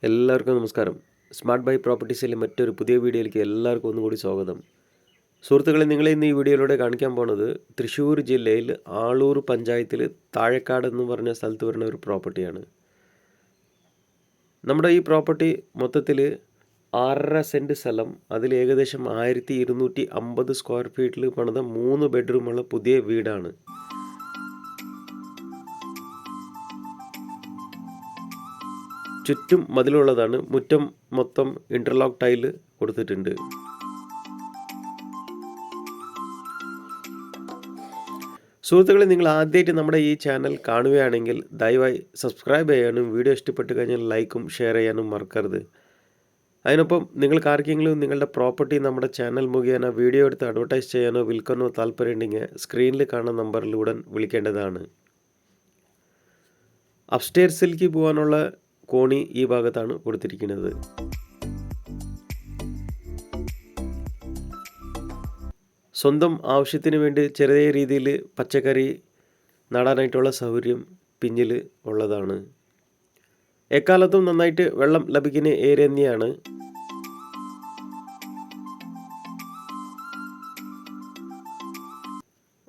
എല്ലാവർക്കും നമസ്കാരം. Smart by പ്രോപ്പർട്ടീസിലെ മറ്റൊരു പുതിയ വീഡിയോയിലേക്ക് എല്ലാവർക്കും ഒന്നുകൂടി സ്വാഗതം. സുഹൃത്തുക്കളെ, നിങ്ങളെ ഇന്ന് ഈ വീഡിയോയിലൂടെ കാണിക്കാൻ പോകുന്നത് തൃശ്ശൂർ ജില്ലയിൽ ആളൂർ പഞ്ചായത്തിൽ താഴെക്കാട് എന്ന് പറഞ്ഞ സ്ഥലത്ത് വരുന്ന ഒരു പ്രോപ്പർട്ടിയാണ്. നമ്മുടെ ഈ പ്രോപ്പർട്ടി മൊത്തത്തിൽ 6.5 സെൻറ്റ് സ്ഥലം, അതിൽ ഏകദേശം 1250 സ്ക്വയർ ഫീറ്റിൽ പണിത 3 ബെഡ്റൂമുള്ള പുതിയ വീടാണ്. ചുറ്റും മതിലുള്ളതാണ്. മുറ്റം മൊത്തം ഇൻ്റർലോക്ക് ടൈല് കൊടുത്തിട്ടുണ്ട്. സുഹൃത്തുക്കളെ, നിങ്ങൾ ആദ്യമായിട്ട് നമ്മുടെ ഈ ചാനൽ കാണുകയാണെങ്കിൽ ദയവായി സബ്സ്ക്രൈബ് ചെയ്യാനും വീഡിയോ ഇഷ്ടപ്പെട്ട് കഴിഞ്ഞാൽ ലൈക്കും ഷെയർ ചെയ്യാനും മറക്കരുത്. അതിനൊപ്പം നിങ്ങൾക്ക് ആർക്കെങ്കിലും നിങ്ങളുടെ പ്രോപ്പർട്ടി നമ്മുടെ ചാനൽ മുഖേന വീഡിയോ എടുത്ത് അഡ്വർടൈസ് ചെയ്യാനോ വിൽക്കാനോ താല്പര്യമുണ്ടെങ്കിൽ സ്ക്രീനിൽ കാണുന്ന നമ്പറിലൂടെ വിളിക്കേണ്ടതാണ്. അപ്സ്റ്റേഴ്സിലേക്ക് പോകാനുള്ള കോണി ഈ ഭാഗത്താണ് കൊടുത്തിരിക്കുന്നത്. സ്വന്തം ആവശ്യത്തിന് വേണ്ടി ചെറിയ രീതിയിൽ പച്ചക്കറി നടാനായിട്ടുള്ള സൗകര്യം പിന്നിൽ ഉള്ളതാണ്. എക്കാലത്തും നന്നായിട്ട് വെള്ളം ലഭിക്കുന്ന ഏരിയ തന്നെയാണ്.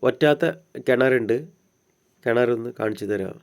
വറ്റാത്ത കിണറുണ്ട്. കിണറൊന്ന് കാണിച്ചു തരാം.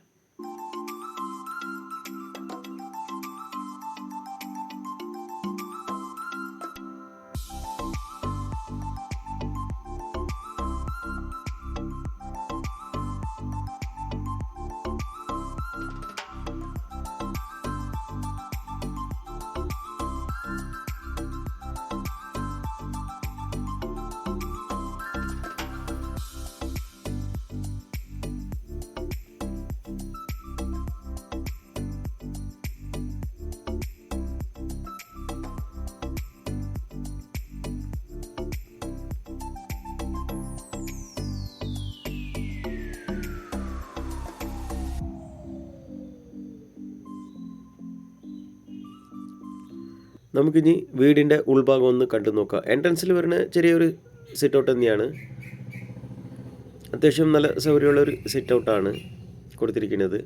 നമുക്കിനി വീടിൻ്റെ ഉൾഭാഗം ഒന്ന് കണ്ടു നോക്കാം. എൻട്രൻസിൽ വരുന്ന ചെറിയൊരു സിറ്റ് ഔട്ട് തന്നെയാണ്. അത്യാവശ്യം നല്ല സൗകര്യമുള്ളൊരു സിറ്റ് ഔട്ടാണ് കൊടുത്തിരിക്കുന്നത്.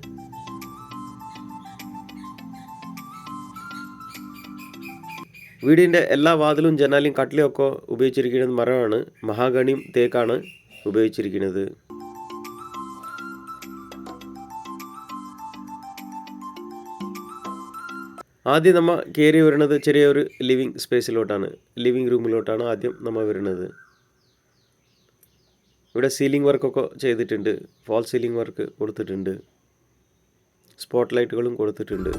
വീടിൻ്റെ എല്ലാ വാതിലും ജനാലയും കട്ടിലും ഒക്കെ ഉപയോഗിച്ചിരിക്കുന്നത് മരമാണ്. മഹാഗണിയും തേക്കാണ് ഉപയോഗിച്ചിരിക്കുന്നത്. ആദ്യം നമ്മൾ കയറി വരുന്നത് ചെറിയൊരു ലിവിങ് സ്പേസിലോട്ടാണ്. ലിവിങ് റൂമിലോട്ടാണ് ആദ്യം നമ്മൾ വരുന്നത്. ഇവിടെ സീലിംഗ് വർക്കൊക്കെ ചെയ്തിട്ടുണ്ട്. ഫോൾ സീലിംഗ് വർക്ക് കൊടുത്തിട്ടുണ്ട്. സ്പോട്ട് ലൈറ്റുകളും കൊടുത്തിട്ടുണ്ട്.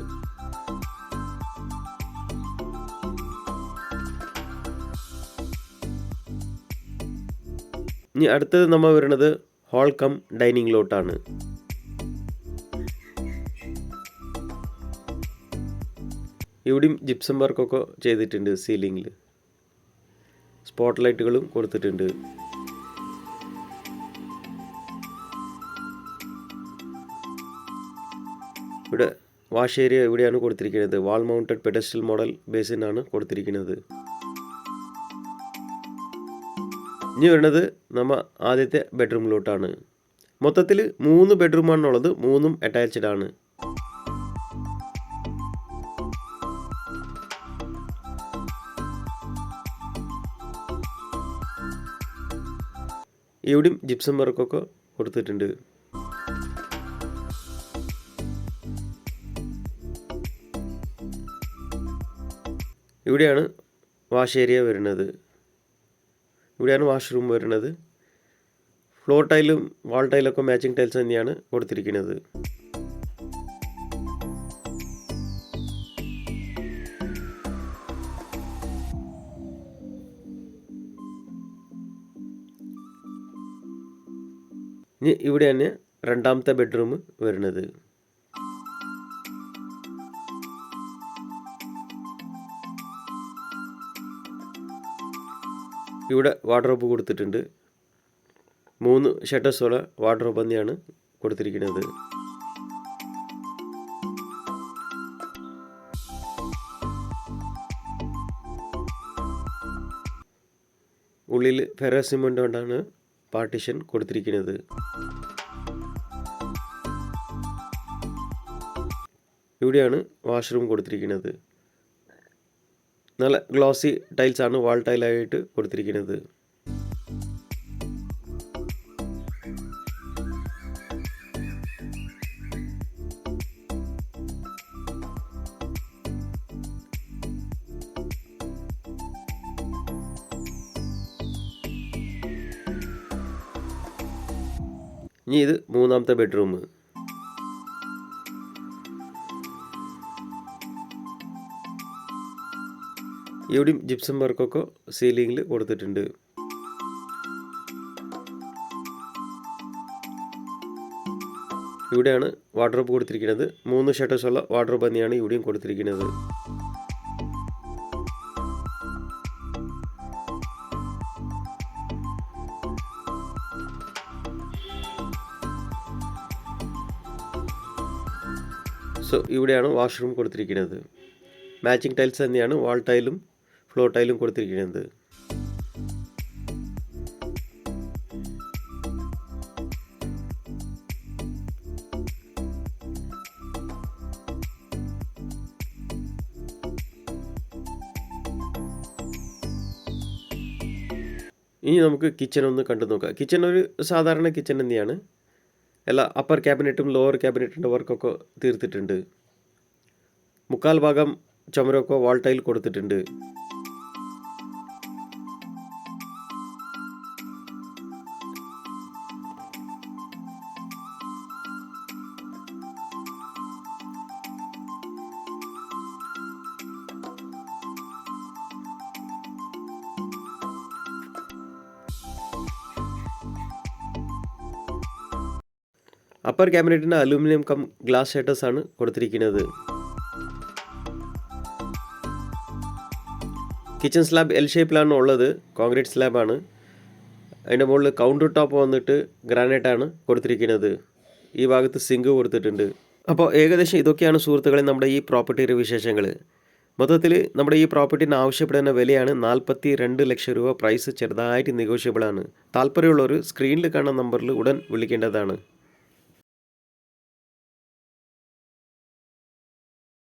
ഇനി അടുത്തത് നമ്മൾ വരുന്നത് ഹാൾ കം ഡൈനിങ്ങിലോട്ടാണ്. ഇവിടെയും ജിപ്സം വർക്കൊക്കെ ചെയ്തിട്ടുണ്ട്. സീലിങ്ങിൽ സ്പോട്ട് ലൈറ്റുകളും കൊടുത്തിട്ടുണ്ട്. ഇവിടെ വാഷ് ഏരിയ ഇവിടെയാണ് കൊടുത്തിരിക്കുന്നത്. വാൾ മൗണ്ടഡ് പെഡസ്റ്റൽ മോഡൽ ബേസിനാണ് കൊടുത്തിരിക്കുന്നത്. ഇനി വരുന്നത് നമ്മൾ ആദ്യത്തെ ബെഡ്റൂമിലോട്ടാണ്. മൊത്തത്തിൽ 3 ബെഡ്റൂമാണുള്ളത്. 3ഉം അറ്റാച്ച്ഡ് ആണ്. ഇവിടെയും ജിപ്സം വർക്കൊക്കെ കൊടുത്തിട്ടുണ്ട്. ഇവിടെയാണ് വാഷ് ഏരിയ വരുന്നത്. ഇവിടെയാണ് വാഷ്റൂം വരുന്നത്. ഫ്ലോർ ടൈലും വാൾ ടൈലൊക്കെ മാച്ചിങ് ടൈൽസ് തന്നെയാണ് കൊടുത്തിരിക്കുന്നത്. ഇനി ഇവിടെയാണ് രണ്ടാമത്തെ ബെഡ്റൂം വരുന്നത്. ഇവിടെ വാർഡ്രോബ് കൊടുത്തിട്ടുണ്ട്. 3 ഷട്ടേഴ്സുള്ള വാർഡ്രോബ് തന്നെയാണ് കൊടുത്തിരിക്കുന്നത്. ഉള്ളിൽ ഫെറസ് സിമൻ്റ് കൊണ്ടാണ് പാർട്ടീഷൻ കൊടുത്തിരിക്കുന്നത്. ഇവിടെയാണ് വാഷ്റൂം കൊടുത്തിരിക്കുന്നത്. നല്ല ഗ്ലോസി ടൈൽസാണ് വാൾ ടൈലായിട്ട് കൊടുത്തിരിക്കുന്നത്. ഇനി ഇത് മൂന്നാമത്തെ ബെഡ്റൂം. ഇവിടെയും ജിപ്സം വർക്കൊക്കെ സീലിങ്ങിൽ കൊടുത്തിട്ടുണ്ട്. ഇവിടെയാണ് വാർഡ്രോബ് കൊടുത്തിരിക്കുന്നത്. 3 ഷട്ടേഴ്സുള്ള വാർഡ്രോബ് തന്നെയാണ് ഇവിടെയും കൊടുത്തിരിക്കുന്നത്. സോ ഇവിടെയാണ് വാഷ്റൂം കൊടുത്തിരിക്കുന്നത്. മാച്ചിങ് ടൈൽസ് തന്നെയാണ് വാൾ ടൈലും ഫ്ലോർ ടൈലും കൊടുത്തിരിക്കുന്നത്. ഇനി നമുക്ക് കിച്ചൺ ഒന്ന് കണ്ടു നോക്കാം. കിച്ചൺ ഒരു സാധാരണ കിച്ചൺ തന്നെയാണ്. എല്ലാ അപ്പർ ക്യാബിനറ്റും ലോവർ ക്യാബിനറ്റിൻ്റെ വർക്കൊക്കെ തീർത്തിട്ടുണ്ട്. 3/4 ഭാഗം ചുമരൊക്കെ വാൾ ടൈൽ കൊടുത്തിട്ടുണ്ട്. അപ്പർ ക്യാബിനറ്റിന് അലൂമിനിയം കം ഗ്ലാസ് ഷട്ടേഴ്സ് ആണ് കൊടുത്തിരിക്കുന്നത്. കിച്ചൺ സ്ലാബ് എൽ ഷേപ്പിലാണ് ഉള്ളത്. കോൺക്രീറ്റ് സ്ലാബാണ്. അതിൻ്റെ മുകളിൽ കൗണ്ടർ ടോപ്പ് വന്നിട്ട് ഗ്രാനൈറ്റാണ് കൊടുത്തിരിക്കുന്നത്. ഈ ഭാഗത്ത് സിങ്ക് കൊടുത്തിട്ടുണ്ട്. അപ്പോൾ ഏകദേശം ഇതൊക്കെയാണ് സുഹൃത്തുക്കളെ നമ്മുടെ ഈ പ്രോപ്പർട്ടിയുടെ വിശേഷങ്ങൾ. മൊത്തത്തിൽ നമ്മുടെ ഈ പ്രോപ്പർട്ടിന് ആവശ്യപ്പെടുന്ന വിലയാണ് 42 ലക്ഷം രൂപ. പ്രൈസ് ചെറുതായിട്ട് നെഗോഷ്യബിളാണ്. താല്പര്യമുള്ളവർ സ്ക്രീനിൽ കാണുന്ന നമ്പറിൽ ഉടൻ വിളിക്കേണ്ടതാണ്.